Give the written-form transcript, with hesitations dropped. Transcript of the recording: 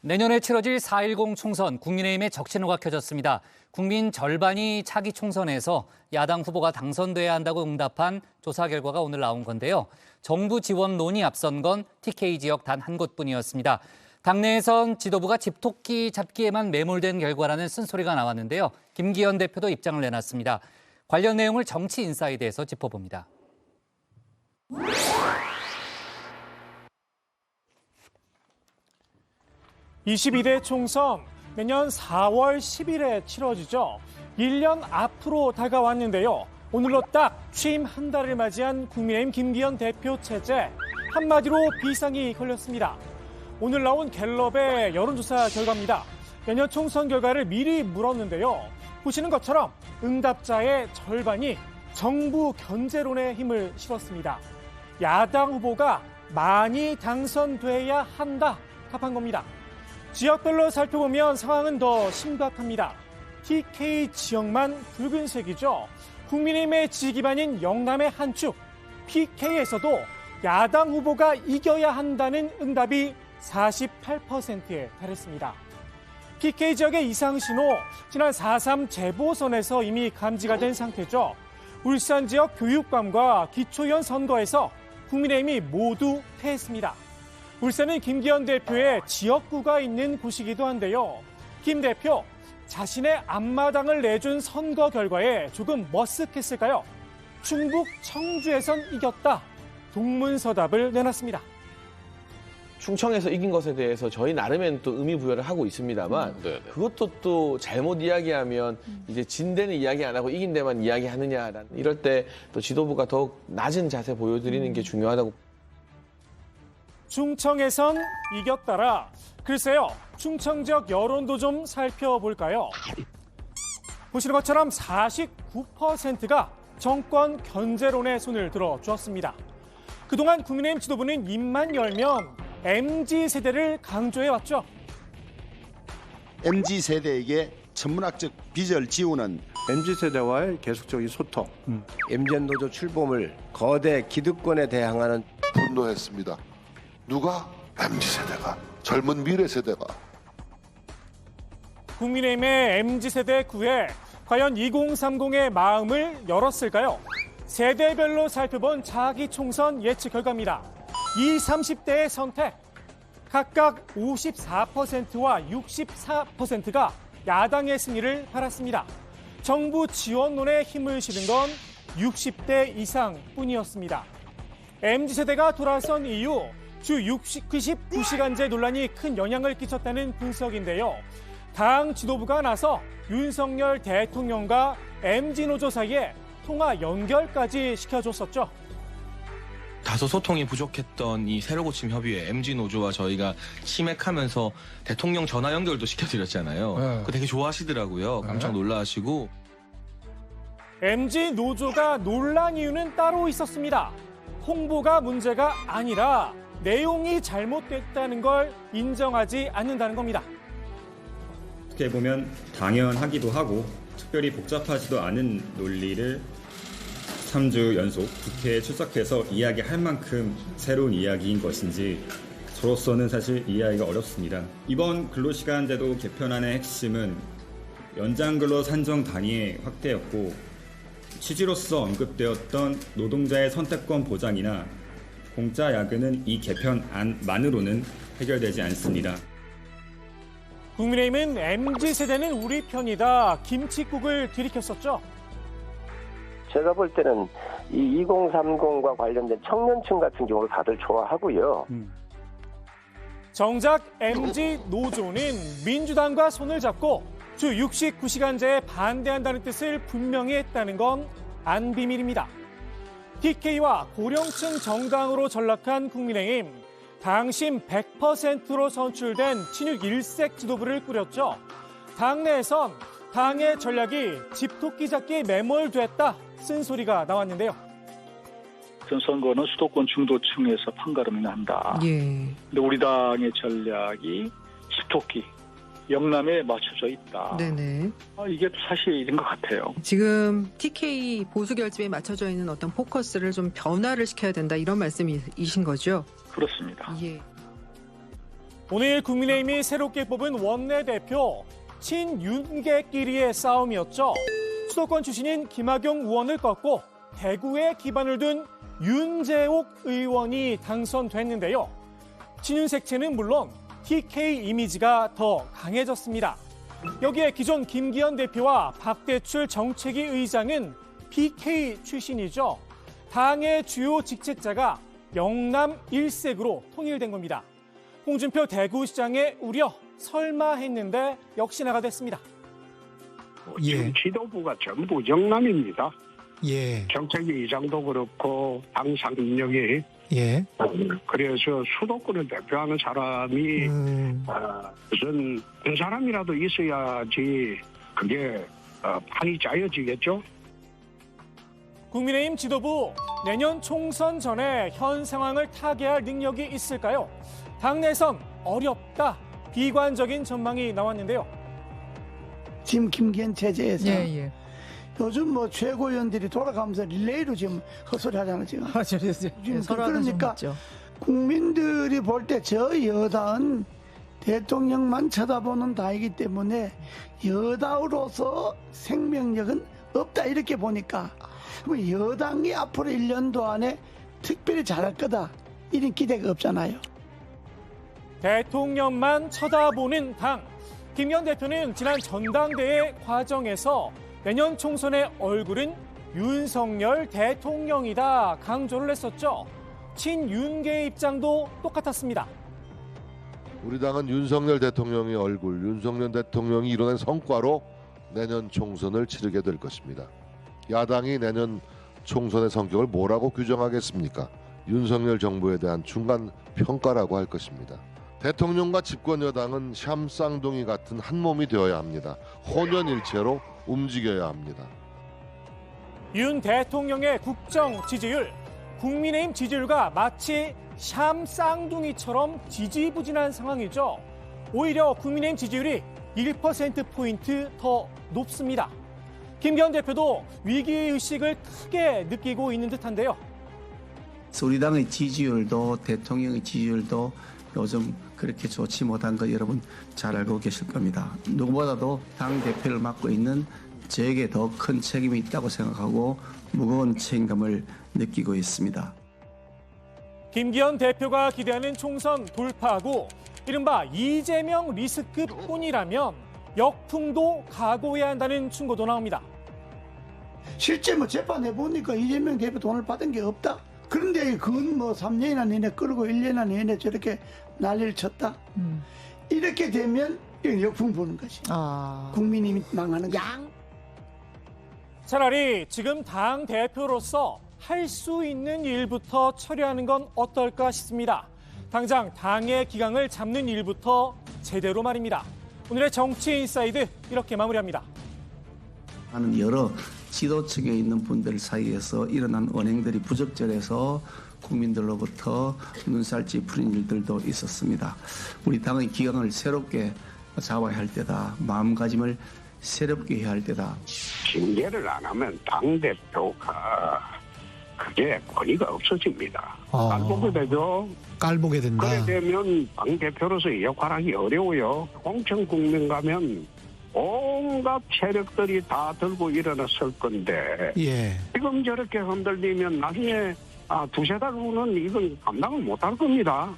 내년에 치러질 4.10 총선, 국민의힘의 적신호가 켜졌습니다. 국민 절반이 차기 총선에서 야당 후보가 당선돼야 한다고 응답한 조사 결과가 오늘 나온 건데요. 정부 지원론이 앞선 건 TK 지역 단 한 곳뿐이었습니다. 당내에선 지도부가 집토끼 잡기에만 매몰된 결과라는 쓴소리가 나왔는데요. 김기현 대표도 입장을 내놨습니다. 관련 내용을 정치인사이드에서 짚어봅니다. 22대 총선 내년 4월 10일에 치러지죠. 1년 앞으로 다가왔는데요. 오늘로 딱 취임 한 달을 맞이한 국민의힘 김기현 대표 체제, 한마디로 비상이 걸렸습니다. 오늘 나온 갤럽의 여론조사 결과입니다. 내년 총선 결과를 미리 물었는데요. 보시는 것처럼 응답자의 절반이 정부 견제론에 힘을 실었습니다. 야당 후보가 많이 당선돼야 한다 답한 겁니다. 지역별로 살펴보면 상황은 더 심각합니다. TK 지역만 붉은색이죠. 국민의힘의 지지 기반인 영남의 한 축, PK에서도 야당 후보가 이겨야 한다는 응답이 48%에 달했습니다. PK 지역의 이상 신호, 지난 4.3 재보선에서 이미 감지가 된 상태죠. 울산 지역 교육감과 기초의원 선거에서 국민의힘이 모두 패했습니다. 울산은 김기현 대표의 지역구가 있는 곳이기도 한데요. 김 대표, 자신의 앞마당을 내준 선거 결과에 조금 머쓱했을까요? 충북 청주에선 이겼다. 동문서답을 내놨습니다. 충청에서 이긴 것에 대해서 저희 나름엔 또 의미 부여를 하고 있습니다만 그것도 또 잘못 이야기하면 이제 진 데는 이야기 안 하고 이긴 데만 이야기하느냐라는, 이럴 때 또 지도부가 더욱 낮은 자세 보여드리는 게 중요하다고. 충청에선 이겼다라. 글쎄요, 충청 지역 여론도 좀 살펴볼까요? 보시는 것처럼 49%가 정권 견제론에 손을 들어주었습니다. 그동안 국민의힘 지도부는 입만 열면 MZ세대를 강조해왔죠. MZ세대에게 천문학적 빚을 지우는 MZ세대와의 계속적인 소통, MZ노조 출범을 거대 기득권에 대항하는 분노했습니다. 누가? MZ세대가, 젊은 미래세대가. 국민의힘의 MZ세대 구에 과연 2030의 마음을 열었을까요? 세대별로 살펴본 차기 총선 예측 결과입니다. 20, 30대의 선택, 각각 54%와 64%가 야당의 승리를 바랐습니다. 정부 지원론에 힘을 실은 건 60대 이상뿐이었습니다. MZ세대가 돌아선 이유, 주 99시간제 논란이 큰 영향을 끼쳤다는 분석인데요. 당 지도부가 나서 윤석열 대통령과 MZ노조 사이에 통화 연결까지 시켜줬었죠. 다소 소통이 부족했던 이 새로 고침 협의회, MZ노조와 저희가 치맥하면서 대통령 전화 연결도 시켜드렸잖아요. 그거 되게 좋아하시더라고요. 깜짝 놀라시고. MZ노조가 논란 이유는 따로 있었습니다. 홍보가 문제가 아니라 내용이 잘못됐다는 걸 인정하지 않는다는 겁니다. 어떻게 보면 당연하기도 하고 특별히 복잡하지도 않은 논리를 3주 연속 국회에 출석해서 이야기할 만큼 새로운 이야기인 것인지 저로서는 사실 이해하기가 어렵습니다. 이번 근로시간제도 개편안의 핵심은 연장근로 산정 단위의 확대였고, 취지로서 언급되었던 노동자의 선택권 보장이나 공짜 야근은 이 개편안만으로는 해결되지 않습니다. 국민의힘은 MZ세대는 우리 편이다, 김칫국을 들이켰었죠. 제가 볼 때는 이 2030과 관련된 청년층 같은 경우를 다들 좋아하고요. 정작 MZ노조는 민주당과 손을 잡고 주 69시간제에 반대한다는 뜻을 분명히 했다는 건 안 비밀입니다. TK와 고령층 정당으로 전락한 국민의힘, 당심 100%로 선출된 친윤 일색 지도부를 꾸렸죠. 당내에선 당의 전략이 집토끼 잡기에 매몰됐다 쓴소리가 나왔는데요. 선거는 수도권 중도층에서 판가름이 난다. 근데 우리 당의 전략이 집토끼, 영남에 맞춰져 있다. 네네. 이게 사실인 것 같아요. 지금 TK 보수 결집에 맞춰져 있는 어떤 포커스를 좀 변화를 시켜야 된다, 이런 말씀이신 거죠? 그렇습니다. 예. 오늘 국민의힘이 새롭게 뽑은 원내대표 친윤계끼리의 싸움이었죠. 수도권 출신인 김학용 의원을 꺾고 대구에 기반을 둔 윤재옥 의원이 당선됐는데요. 친윤 색채는 물론 TK 이미지가 더 강해졌습니다. 여기에 기존 김기현 대표와 박대출 정책위 의장은 PK 출신이죠. 당의 주요 직책자가 영남 1색으로 통일된 겁니다. 홍준표 대구시장의 우려 설마 했는데 역시나가 됐습니다. 지금 지도부가 전부 영남입니다. 예. 정책위 의장도 그렇고 당 상임력이 그래서 수도권을 대표하는 사람이 무슨 한 사람이라도 있어야지 그게 판이 짜여지겠죠. 국민의힘 지도부 내년 총선 전에 현 상황을 타개할 능력이 있을까요? 당내선 어렵다. 비관적인 전망이 나왔는데요. 지금 김기현 체제에서 요즘 뭐 최고위원들이 돌아가면서 릴레이로 지금 헛소리 하잖아요. 지금. 지금 그러니까 국민들이 볼 때 저 여당은 대통령만 쳐다보는 당이기 때문에 여당으로서 생명력은 없다 이렇게 보니까 여당이 앞으로 1년도 안에 특별히 잘할 거다 이런 기대가 없잖아요. 대통령만 쳐다보는 당. 김기현 대표는 지난 전당대회 과정에서 내년 총선의 얼굴은 윤석열 대통령이다 강조를 했었죠. 친윤계의 입장도 똑같았습니다. 우리 당은 윤석열 대통령의 얼굴, 윤석열 대통령이 이뤄낸 성과로 내년 총선을 치르게 될 것입니다. 야당이 내년 총선의 성격을 뭐라고 규정하겠습니까? 윤석열 정부에 대한 중간 평가라고 할 것입니다. 대통령과 집권 여당은 샴쌍둥이 같은 한 몸이 되어야 합니다. 혼연일체로 움직여야 합니다. 윤 대통령의 국정 지지율, 국민의힘 지지율과 마치 샴쌍둥이처럼 지지부진한 상황이죠. 오히려 국민의힘 지지율이 1%포인트 더 높습니다. 김기현 대표도 위기의식을 크게 느끼고 있는 듯한데요. 우리 당의 지지율도 대통령의 지지율도 요즘 그렇게 좋지 못한 거 여러분 잘 알고 계실 겁니다. 누구보다도 당 대표를 맡고 있는 저에게 더 큰 책임이 있다고 생각하고 무거운 책임감을 느끼고 있습니다. 김기현 대표가 기대하는 총선 돌파하고 이른바 이재명 리스크뿐이라면 역풍도 각오해야 한다는 충고도 나옵니다. 실제 뭐 재판해보니까 이재명 대표 돈을 받은 게 없다. 그런데 그건 뭐 3년이나 내내 끌고 1년이나 내내 저렇게 난리를 쳤다. 이렇게 되면 이건 역풍 부는 거지. 국민이 망하는 거야. 차라리 지금 당 대표로서 할 수 있는 일부터 처리하는 건 어떨까 싶습니다. 당장 당의 기강을 잡는 일부터 제대로 말입니다. 오늘의 정치 인사이드 이렇게 마무리합니다. 하는 여러 지도층에 있는 분들 사이에서 일어난 언행들이 부적절해서 국민들로부터 눈살찌 풀린 일들도 있었습니다. 우리 당의 기강을 새롭게 잡아야 할 때다. 마음가짐을 새롭게 해야 할 때다. 징계를 안 하면 당대표가 그게 권위가 없어집니다. 깔보게 되죠. 깔보게 된다. 그래 되면 당대표로서 역할하기 어려워요. 공천 국면 가면 온갖 세력들이 다 들고 일어났을 건데 지금 저렇게 흔들리면 나중에 두세 달 후는 이건 감당을 못할 겁니다.